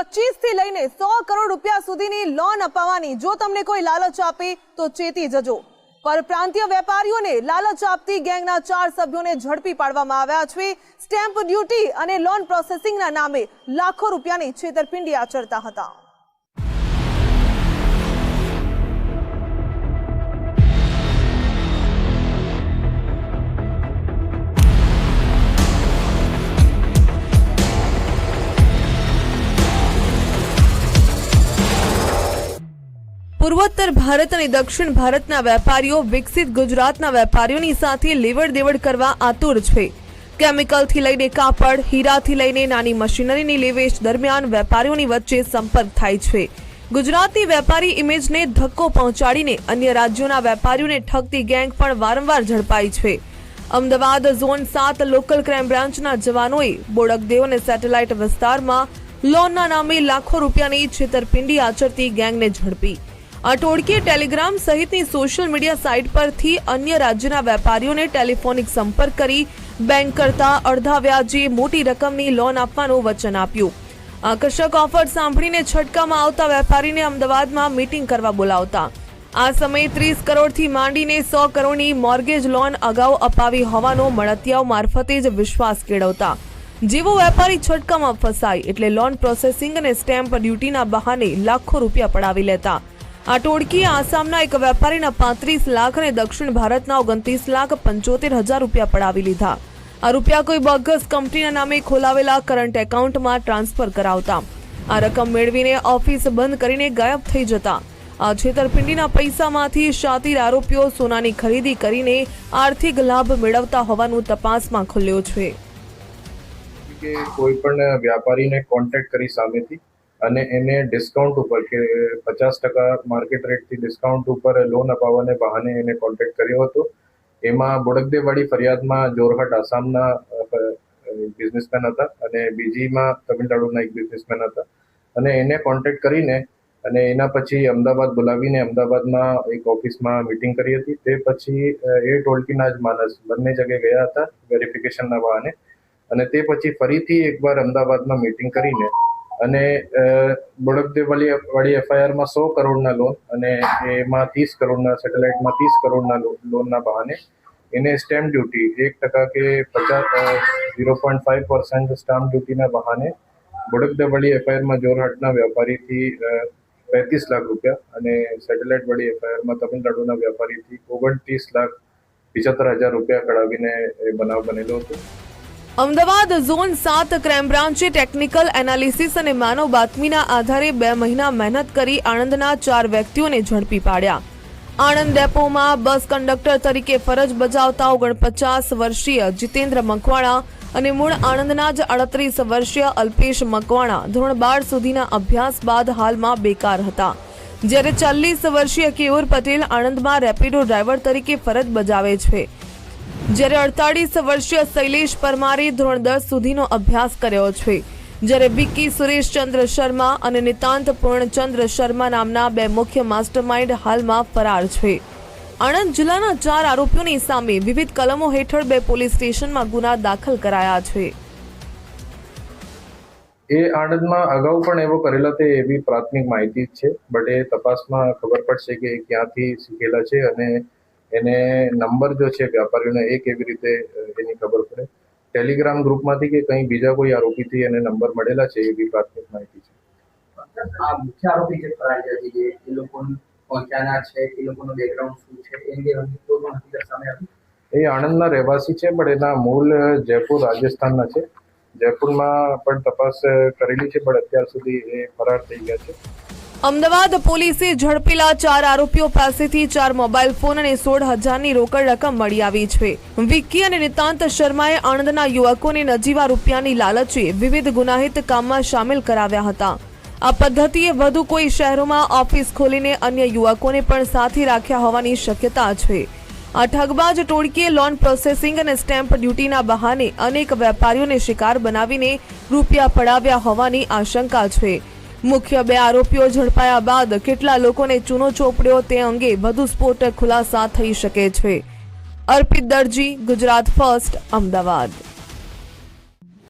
25 થી લઈને 100 કરોડ રૂપિયા સુધીની લોન અપાવવાની જો તમને કોઈ લાલચ આપે તો ચેતી જજો। પરપ્રાંતીય વેપારીઓને લાલચ આપતી ગેંગના 4 સભ્યોને ઝડપી પાડવામાં આવ્યા છે। સ્ટેમ્પ ડ્યુટી અને લોન પ્રોસેસિંગના નામે લાખો રૂપિયાની છેતરપિંડી આચરતા હતા। પૂર્વોત્તર ભારત અને દક્ષિણ ભારતના વેપારીઓ વિકસિત ગુજરાતના વેપારીઓની સાથે લેવડ દેવડ કરવા આતુર છે। કેમિકલથી લઈને કાપડ, હીરાથી લઈને નાની મશીનરીની લેવેચ દરમિયાન વેપારીઓની વચ્ચે સંપર્ક થાય છે। ગુજરાતની વેપારી ઇમેજને ધક્કો પહોંચાડીને અન્ય રાજ્યોના વેપારીઓને ઠગતી ગેંગ પણ વારંવાર ઝડપાઈ છે। અમદાવાદ ઝોન 7 લોકલ ક્રાઇમ બ્રાન્ચના જવાનોએ બોડકદેવ અને સેટેલાઇટ વિસ્તારમાં લોનના નામે લાખો રૂપિયાની છેતરપિંડી આચરતી ગેંગને ઝડપી। આ ટોળકીએ ટેલિગ્રામ સહિતની સોશિયલ મીડિયા સાઇટ પરથી અન્ય રાજ્યના વેપારીઓને ટેલિફોનિક સંપર્ક કરી બેંક કરતા અડધા વ્યાજે મોટી રકમની લોન આપવાનું વચન આપ્યું। આકર્ષક ઓફર સાંભળીને છટકામાં આવતા વેપારીને અમદાવાદમાં મીટિંગ કરવા બોલાવતા। આ સમયે 30 કરોડથી માંડીને 100 કરોડની મોર્ગેજ લોન અગાઉ અપાવી હોવાનો મળતિયાઓ મારફતે જ વિશ્વાસ કેળવતા। જેવો વેપારી છટકામાં ફસાય એટલે લોન પ્રોસેસિંગ અને સ્ટેમ્પ ડ્યુટીના બહાને લાખો રૂપિયા પડાવી લેતા। આ ટોળકીએ આસામના એક વેપારીના 35 લાખ અને દક્ષિણ ભારતના 29,75,000 રૂપિયા પડાવી લીધા। આ રૂપિયા કોઈ બોગસ કંપનીના નામે ખોલાવેલા કરંટ એકાઉન્ટમાં ટ્રાન્સફર કરાવતા। આ રકમ મેળવીને ઓફિસ બંધ કરીને ગાયબ થઈ જતા। આ છેતરપિંડીના પૈસામાંથી શાતીર આરોપીઓ સોનાની ખરીદી કરીને આર્થિક લાભ મેળવતા હોવાનું તપાસમાં ખુલ્યું છે। કે કોઈ પણ વ્યાપારીને કોન્ટેક્ટ કરી સામેથી અને એને ડિસ્કાઉન્ટ ઉપર કે 50% માર્કેટ રેટથી ડિસ્કાઉન્ટ ઉપર લોન અપાવવાને બહાને એને કોન્ટેક્ટ કર્યો હતો। એમાં બોડકદેવવાળી ફરિયાદમાં જોરહટ આસામના બિઝનેસમેન હતા અને બીજીમાં તમિલનાડુના એક બિઝનેસમેન હતા અને એને કોન્ટેક્ટ કરીને અને એના પછી અમદાવાદ બોલાવીને અમદાવાદમાં એક ઓફિસમાં મીટિંગ કરી હતી। તે પછી એ ટોળકીના જ માણસ બંને જગ્યાએ ગયા હતા વેરિફિકેશનના બહાને અને તે પછી ફરીથી એકવાર અમદાવાદમાં મીટિંગ કરીને અને બોડકદેવવાળી એફઆઈઆરમાં 100 કરોડના લોન અને એમાં 30 કરોડના સેટેલાઇટમાં 30 કરોડના લોનના બહાને એને સ્ટેમ્પ ડ્યુટી 1% કે 0.5% સ્ટેમ્પ ડ્યુટીના બહાને બોડકદેવવાળી એફઆઈઆરમાં જોરહાટના વેપારીથી 35 લાખ રૂપિયા અને સેટેલાઇટવાળી એફઆઈઆરમાં તમિલનાડુના વેપારીથી 29,75,000 રૂપિયા કઢાવીને એ બનાવ બનેલો હતો। અમદાવાદ ઝોન 7 ક્રાઇમ બ્રાન્ચે ટેકનિકલ એનાલિસિસ અને માનવ બાતમીના આધારે 2 મહિના મહેનત કરી આણંદના 4 વ્યક્તિઓને ઝડપી પાડ્યા। આણંદ ડેપોમાં બસ કંડક્ટર તરીકે ફરજ બજાવતા 49 વર્ષીય જીતેન્દ્ર મકવાણા અને મૂળ આણંદના જ 38 વર્ષીય અલ્પેશ મકવાણા ધોરણ 12 સુધીના અભ્યાસ બાદ હાલમાં બેકાર હતા, જ્યારે 40 વર્ષીય કેયુર પટેલ આણંદમાં રેપિડો ડ્રાઈવર તરીકે ફરજ બજાવે છે, જ્યારે 48 વર્ષીય શૈલેષ પરમારે ધોરણ 10 સુધીનો અભ્યાસ કર્યો છે, જ્યારે વિક્કી સુરેશચંદ્ર શર્મા અને નિતાંત પૂર્ણચંદ્ર શર્મા નામના 2 મુખ્ય માસ્ટરમાઇન્ડ હાલમાં ફરાર છે। આણંદ જિલ્લાના 4 આરોપીઓની સામે વિવિધ કલમો હેઠળ 2 પોલીસ સ્ટેશનમાં ગુના દાખલ કરાયા છે। એ આણંદમાં અગાઉ પણ એવો કરેલો તે એવી પ્રાથમિક માહિતી છે, બટ એ તપાસમાં ખબર પડશે કે એ ક્યાંથી શીખેલા છે અને એને નંબર જો છે વેપારીઓને એ કેવી રીતે એની ખબર પડે। ટેલિગ્રામ ગ્રુપમાંથી કે કંઈ બીજા કોઈ આરોપીથી એને નંબર મળેલા છે એવી પ્રાથમિક માહિતી છે। આ મુખ્ય આરોપી જે ફરાર છે જે એ લોકોને પહોંચાના છે એ લોકોનો બેકગ્રાઉન્ડ શું છે એ અંગે કોઈ પણ હકીકત સામે આવી? એ આણંદના રહેવાસી છે, પણ એના મૂળ જયપુર રાજસ્થાનના છે। જયપુરમાં પણ તપાસ કરેલી છે, પણ અત્યાર સુધી એ ફરાર થઈ ગયા છે। અમદાવાદ પોલીસે ઝડપેલા 4 આરોપીઓ પાસેથી 4 મોબાઈલ ફોન અને 16,000ની રોકડ રકમ મળી આવી છે। વિક્કી અને નિતાંત શર્માએ આણંદના યુવકોને નજીવા રૂપિયાની લાલચે વિવિધ ગુનાહિત કામમાં સામેલ કરાવ્યા હતા। આ પદ્ધતિએ વધુ કોઈ શહેરોમાં ઓફિસ ખોલીને અન્ય યુવકોને પણ સાથે રાખ્યા હોવાની શક્યતા છે। આ ઠગબાજ ટોળકીએ લોન પ્રોસેસિંગ અને સ્ટેમ્પ ડ્યુટીના બહાને અનેક વેપારીઓને શિકાર બનાવીને રૂપિયા પડાવ્યા હોવાની આશંકા છે। મુખ્ય 2 આરોપીઓ ઝડપાયા બાદ કેટલા લોકોને ચૂનો ચોપડ્યો તે અંગે વધુ સ્ફોટક ખુલાસા થઈ શકે છે। અર્પિત દરજી, ગુજરાત ફર્સ્ટ, અમદાવાદ।